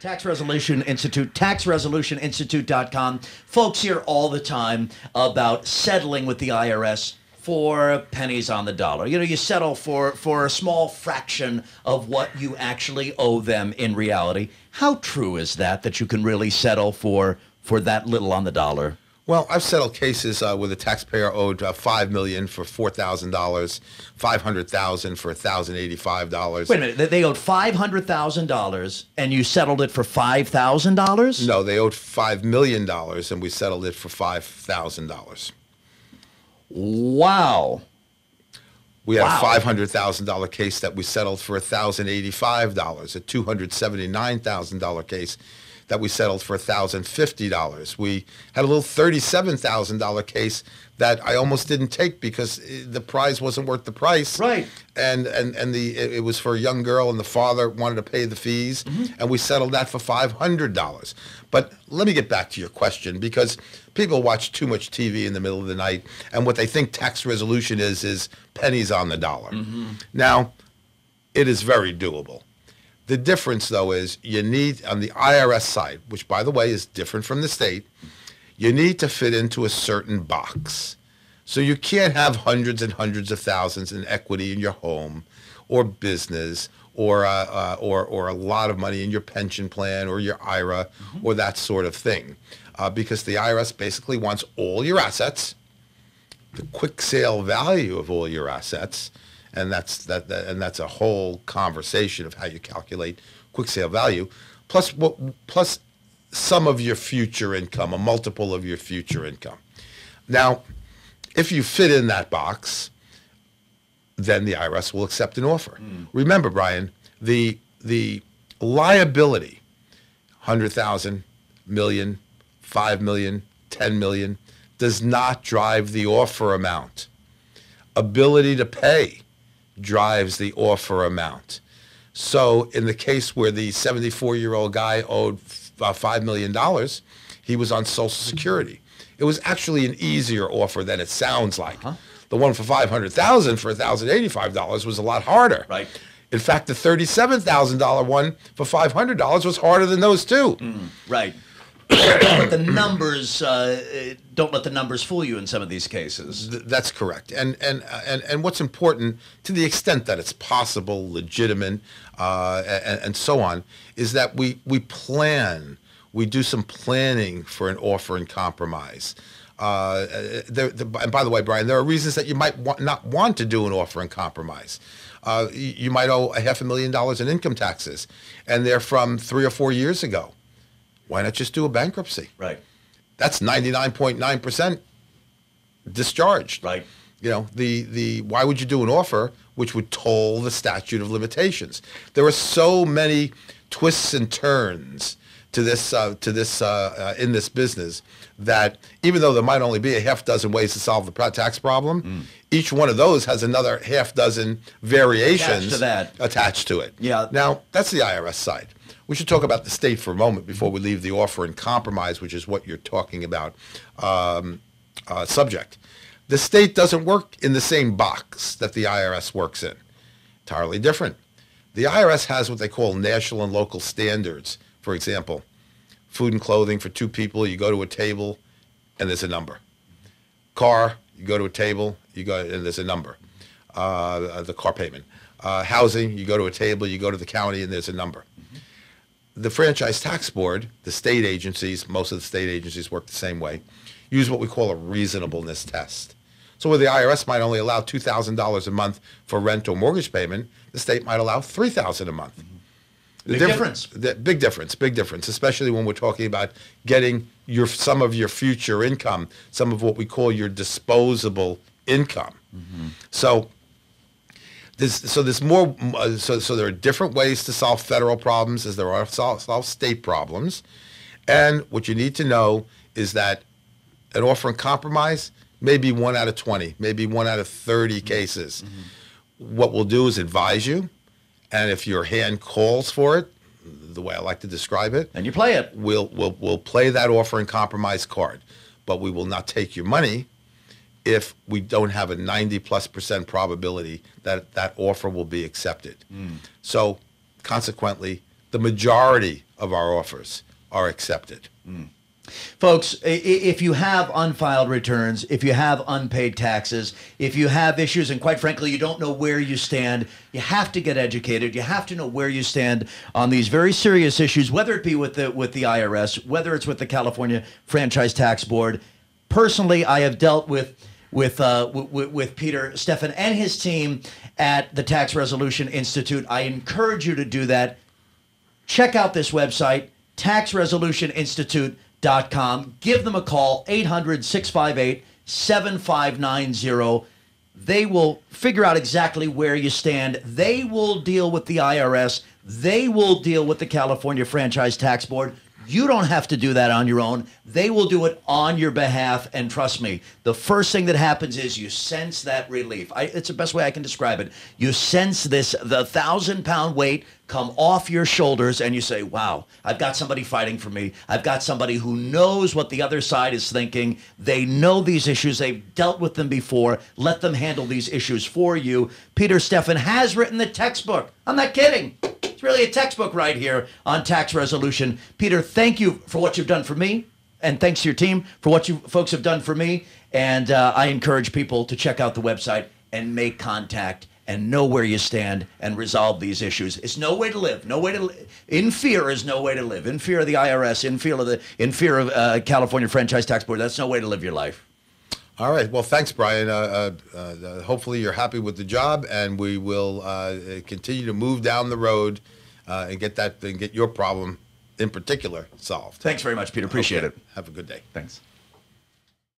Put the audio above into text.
Tax Resolution Institute, taxresolutioninstitute.com. Folks hear all the time about settling with the IRS for pennies on the dollar. You know, you settle for a small fraction of what you actually owe them in reality. How true is that you can really settle for that little on the dollar? Well, I've settled cases where the taxpayer owed $5 million for $4,000, $500,000 for $1,085. Wait a minute, they owed $500,000 and you settled it for $5,000? No, they owed $5 million and we settled it for $5,000. Wow. We had a $500,000 case that we settled for $1,085, a $279,000 case that we settled for $1,050. We had a little $37,000 case that I almost didn't take because the prize wasn't worth the price. Right. And it was for a young girl and the father wanted to pay the fees, and we settled that for $500. But let me get back to your question, because people watch too much TV in the middle of the night, and what they think tax resolution is pennies on the dollar. Now, it is very doable. The difference, though, is you need, on the IRS side, which, by the way, is different from the state, you need to fit into a certain box. So you can't have hundreds and hundreds of thousands in equity in your home or business or a lot of money in your pension plan or your IRA or that sort of thing, because the IRS basically wants all your assets, the quick sale value of all your assets, and that's a whole conversation of how you calculate quick sale value, plus some of your future income, a multiple of your future income. Now, if you fit in that box, then the IRS will accept an offer. Remember, Brian, the liability, 100,000, million, 5 million, 10 million, does not drive the offer amount. Ability to pay drives the offer amount. So in the case where the 74-year-old guy owed $5 million, he was on Social Security. It was actually an easier offer than it sounds like. The one for $500,000 for $1,085 was a lot harder. Right. In fact, the $37,000 one for $500 was harder than those two. Right. The numbers, don't let the numbers fool you in some of these cases. That's correct. And what's important, to the extent that it's possible, legitimate, and so on, is that we plan. We do some planning for an offer in compromise. And by the way, Brian, there are reasons that you might not want to do an offer in compromise. You might owe $500,000 in income taxes, and they're from 3 or 4 years ago. Why not just do a bankruptcy? Right. That's 99.9% discharged. Right. You know, why would you do an offer which would toll the statute of limitations? There are so many twists and turns to this in this business that even though there might only be a half dozen ways to solve the tax problem, each one of those has another half dozen variations attached to it. Yeah. Now, that's the IRS side. We should talk about the state for a moment before we leave the offer in compromise, which is what you're talking about, subject. The state doesn't work in the same box that the IRS works in. Entirely different. The IRS has what they call national and local standards. For example, food and clothing for 2 people, you go to a table and there's a number. Car, you go to a table, and there's a number, the car payment. Housing, you go to a table, you go to the county, and there's a number. The Franchise Tax Board, the state agencies, most of the state agencies work the same way, use what we call a reasonableness test. So where the IRS might only allow $2,000 a month for rent or mortgage payment, the state might allow $3,000 a month. Big difference. Big difference, especially when we're talking about getting some of your future income, some of what we call your disposable income. So there's more. So there are different ways to solve federal problems as there are to solve state problems, and what you need to know is that an offer in compromise may be 1 out of 20, maybe 1 out of 30 cases. What we'll do is advise you. And if your hand calls for it, the way I like to describe it, and you play it, we'll play that offer and compromise card, but we will not take your money if we don't have a 90+% probability that that offer will be accepted. So consequently, the majority of our offers are accepted. Folks, if you have unfiled returns, if you have unpaid taxes, if you have issues, and quite frankly, you don't know where you stand, you have to get educated. You have to know where you stand on these very serious issues, whether it be with the IRS, whether it's with the California Franchise Tax Board. Personally, I have dealt with Peter, Stephan, and his team at the Tax Resolution Institute. I encourage you to do that. Check out this website, taxresolutioninstitute.com. Give them a call, 800-658-7590. They will figure out exactly where you stand. They will deal with the IRS. They will deal with the California Franchise Tax Board. You don't have to do that on your own. They will do it on your behalf. And trust me, the first thing that happens is you sense that relief. It's the best way I can describe it. You sense the 1,000-pound weight come off your shoulders, and you say, wow, I've got somebody fighting for me. I've got somebody who knows what the other side is thinking. They know these issues. They've dealt with them before. Let them handle these issues for you. Peter Stephan has written the textbook. I'm not kidding. It's really a textbook right here on tax resolution. Peter, thank you for what you've done for me, and thanks to your team for what you folks have done for me. And I encourage people to check out the website and make contact and know where you stand and resolve these issues. It's no way to live. No way to in fear is no way to live. In fear of the IRS, in fear of California Franchise Tax Board. That's no way to live your life. All right. Well, thanks, Brian. Hopefully you're happy with the job, and we will continue to move down the road and get your problem in particular solved. Thanks very much, Peter. Appreciate it. Have a good day. Thanks.